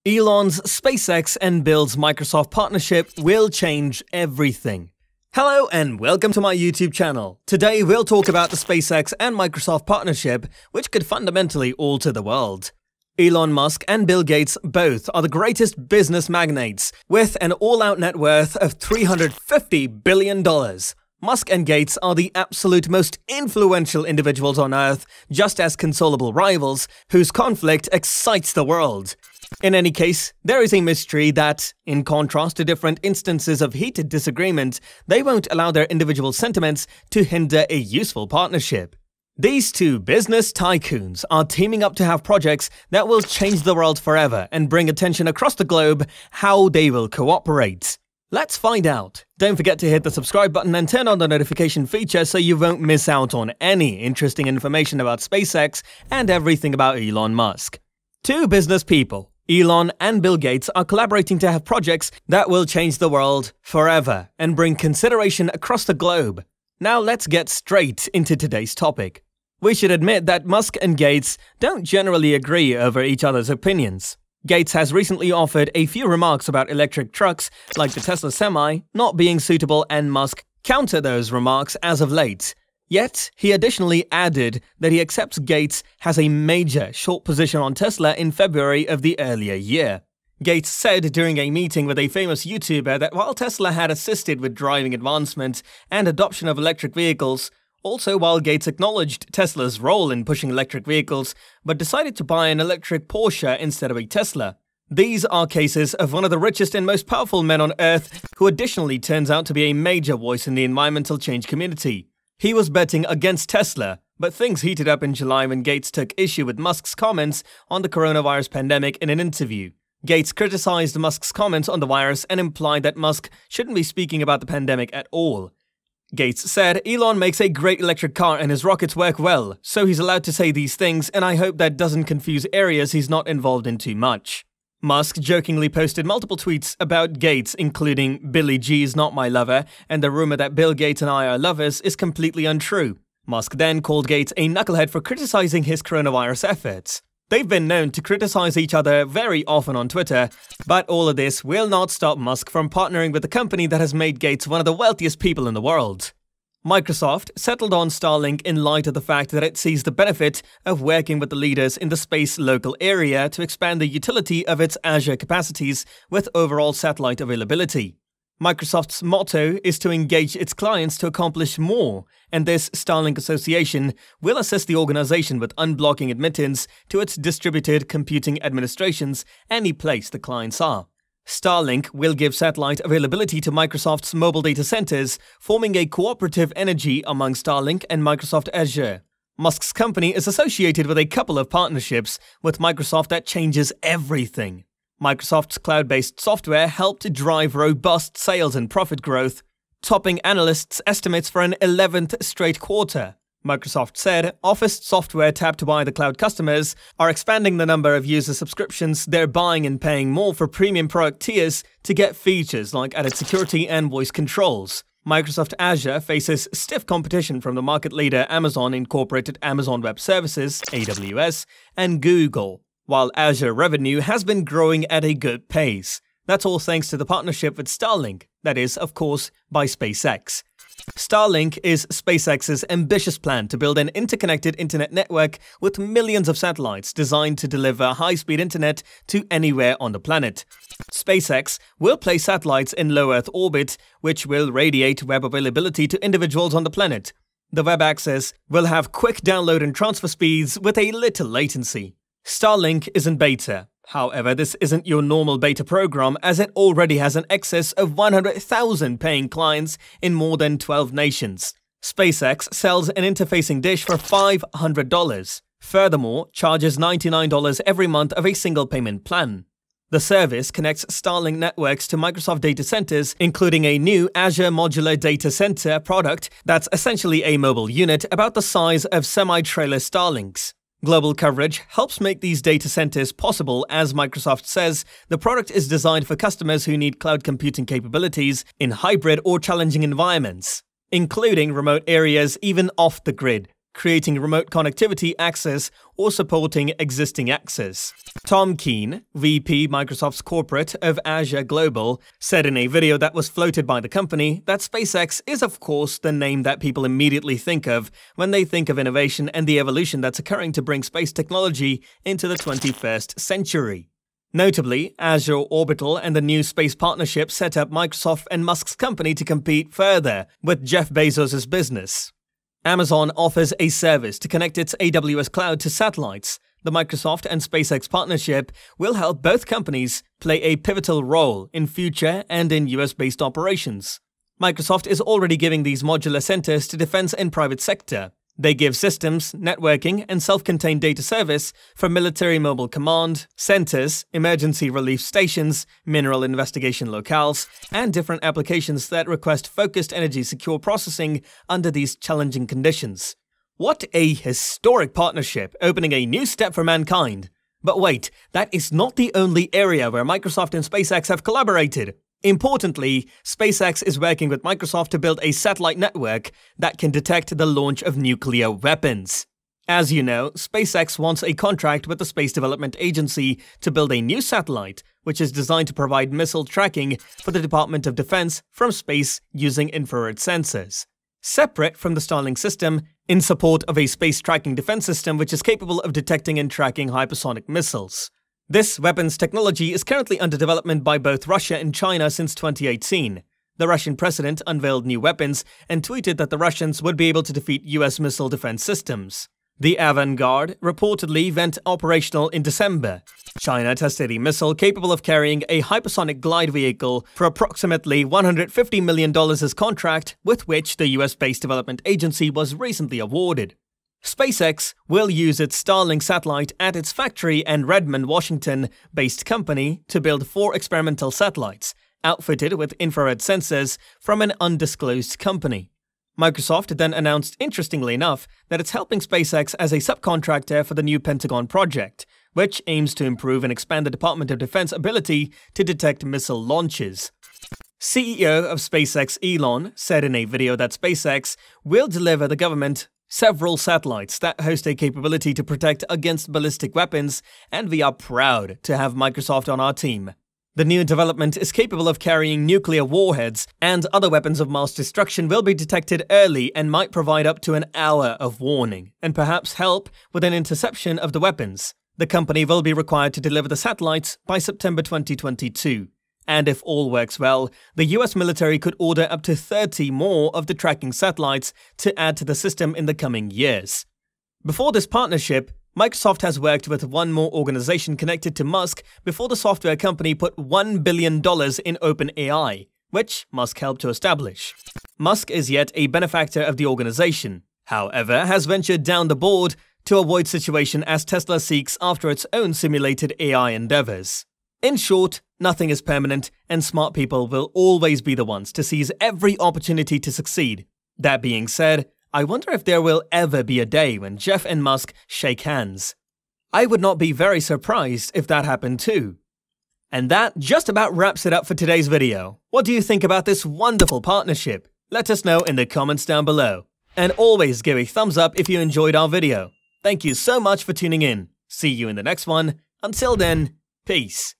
Elon's SpaceX and Bill's Microsoft partnership will change everything. Hello and welcome to my YouTube channel. Today we'll talk about the SpaceX and Microsoft partnership, which could fundamentally alter the world. Elon Musk and Bill Gates both are the greatest business magnates, with an all-out net worth of $350 billion. Musk and Gates are the absolute most influential individuals on Earth, just as consolable rivals whose conflict excites the world. In any case, there is a mystery that, in contrast to different instances of heated disagreement, they won't allow their individual sentiments to hinder a useful partnership. These two business tycoons are teaming up to have projects that will change the world forever and bring attention across the globe. How they will cooperate. Let's find out. Don't forget to hit the subscribe button and turn on the notification feature so you won't miss out on any interesting information about SpaceX and everything about Elon Musk. Two business people, Elon and Bill Gates, are collaborating to have projects that will change the world forever and bring consideration across the globe. Now let's get straight into today's topic. We should admit that Musk and Gates don't generally agree over each other's opinions. Gates has recently offered a few remarks about electric trucks, like the Tesla Semi, not being suitable, and Musk countered those remarks as of late. Yet, he additionally added that he accepts Gates has a major short position on Tesla in February of the earlier year. Gates said during a meeting with a famous YouTuber that while Tesla had assisted with driving advancement and adoption of electric vehicles, also while Gates acknowledged Tesla's role in pushing electric vehicles, but decided to buy an electric Porsche instead of a Tesla. These are cases of one of the richest and most powerful men on Earth, who additionally turns out to be a major voice in the environmental change community. He was betting against Tesla, but things heated up in July when Gates took issue with Musk's comments on the coronavirus pandemic in an interview. Gates criticized Musk's comments on the virus and implied that Musk shouldn't be speaking about the pandemic at all. Gates said, "Elon makes a great electric car and his rockets work well, so he's allowed to say these things, and I hope that doesn't confuse areas he's not involved in too much." Musk jokingly posted multiple tweets about Gates, including "Billy G's not my lover," and the rumor that Bill Gates and I are lovers is completely untrue. Musk then called Gates a knucklehead for criticizing his coronavirus efforts. They've been known to criticize each other very often on Twitter, but all of this will not stop Musk from partnering with the company that has made Gates one of the wealthiest people in the world. Microsoft settled on Starlink in light of the fact that it sees the benefit of working with the leaders in the space local area to expand the utility of its Azure capacities with overall satellite availability. Microsoft's motto is to engage its clients to accomplish more, and this Starlink association will assist the organization with unblocking admittance to its distributed computing administrations any place the clients are. Starlink will give satellite availability to Microsoft's mobile data centers, forming a cooperative energy among Starlink and Microsoft Azure. Musk's company is associated with a couple of partnerships with Microsoft that changes everything. Microsoft's cloud-based software helped drive robust sales and profit growth, topping analysts' estimates for an 11th straight quarter. Microsoft said Office software tapped by the cloud customers are expanding the number of user subscriptions they're buying and paying more for premium product tiers to get features like added security and voice controls. Microsoft Azure faces stiff competition from the market leader Amazon Incorporated Amazon Web Services, AWS, and Google, while Azure revenue has been growing at a good pace. That's all thanks to the partnership with Starlink, that is, of course, by SpaceX. Starlink is SpaceX's ambitious plan to build an interconnected internet network with millions of satellites designed to deliver high-speed internet to anywhere on the planet. SpaceX will place satellites in low Earth orbit, which will radiate web availability to individuals on the planet. The web access will have quick download and transfer speeds with a little latency. Starlink is in beta. However, this isn't your normal beta program, as it already has an excess of 100,000 paying clients in more than 12 nations. SpaceX sells an interfacing dish for $500. Furthermore, charges $99 every month of a single payment plan. The service connects Starlink networks to Microsoft data centers, including a new Azure Modular Data Center product that's essentially a mobile unit about the size of semi-trailer Starlinks. Global coverage helps make these data centers possible, as Microsoft says the product is designed for customers who need cloud computing capabilities in hybrid or challenging environments, including remote areas even off the grid. creating remote connectivity access or supporting existing access. Tom Keene, VP Microsoft's corporate of Azure Global, said in a video that was floated by the company that SpaceX is of course the name that people immediately think of when they think of innovation and the evolution that's occurring to bring space technology into the 21st century. Notably, Azure Orbital and the new space partnership set up Microsoft and Musk's company to compete further with Jeff Bezos' business. Amazon offers a service to connect its AWS cloud to satellites. The Microsoft and SpaceX partnership will help both companies play a pivotal role in future and in US-based operations. Microsoft is already giving these modular centers to defense and private sector. They give systems, networking, and self-contained data service for military mobile command, centers, emergency relief stations, mineral investigation locales, and different applications that request focused energy-secure processing under these challenging conditions. What a historic partnership, opening a new step for mankind. But wait, that is not the only area where Microsoft and SpaceX have collaborated. Importantly, SpaceX is working with Microsoft to build a satellite network that can detect the launch of nuclear weapons. As you know, SpaceX wants a contract with the Space Development Agency to build a new satellite, which is designed to provide missile tracking for the Department of Defense from space using infrared sensors. Separate from the Starlink system, in support of a space tracking defense system which is capable of detecting and tracking hypersonic missiles. This weapons technology is currently under development by both Russia and China since 2018. The Russian president unveiled new weapons and tweeted that the Russians would be able to defeat US missile defense systems. The Avangard reportedly went operational in December. China tested a missile capable of carrying a hypersonic glide vehicle for approximately $150 million as contract, with which the US Space Development Agency was recently awarded. SpaceX will use its Starlink satellite at its factory and Redmond, Washington-based company to build 4 experimental satellites, outfitted with infrared sensors from an undisclosed company. Microsoft then announced, interestingly enough, that it's helping SpaceX as a subcontractor for the new Pentagon project, which aims to improve and expand the Department of Defense ability to detect missile launches. CEO of SpaceX Elon said in a video that SpaceX will deliver the government several satellites that host a capability to protect against ballistic weapons, and we are proud to have Microsoft on our team. The new development is capable of carrying nuclear warheads, and other weapons of mass destruction will be detected early and might provide up to an hour of warning, and perhaps help with an interception of the weapons. The company will be required to deliver the satellites by September 2022. And if all works well, the US military could order up to 30 more of the tracking satellites to add to the system in the coming years. Before this partnership, Microsoft has worked with one more organization connected to Musk before the software company put $1 billion in OpenAI, which Musk helped to establish. Musk is yet a benefactor of the organization, however, has ventured down the board to avoid situation as Tesla seeks after its own simulated AI endeavors. In short, nothing is permanent, and smart people will always be the ones to seize every opportunity to succeed. That being said, I wonder if there will ever be a day when Jeff and Musk shake hands. I would not be very surprised if that happened too. And that just about wraps it up for today's video. What do you think about this wonderful partnership? Let us know in the comments down below. And always give a thumbs up if you enjoyed our video. Thank you so much for tuning in. See you in the next one. Until then, peace.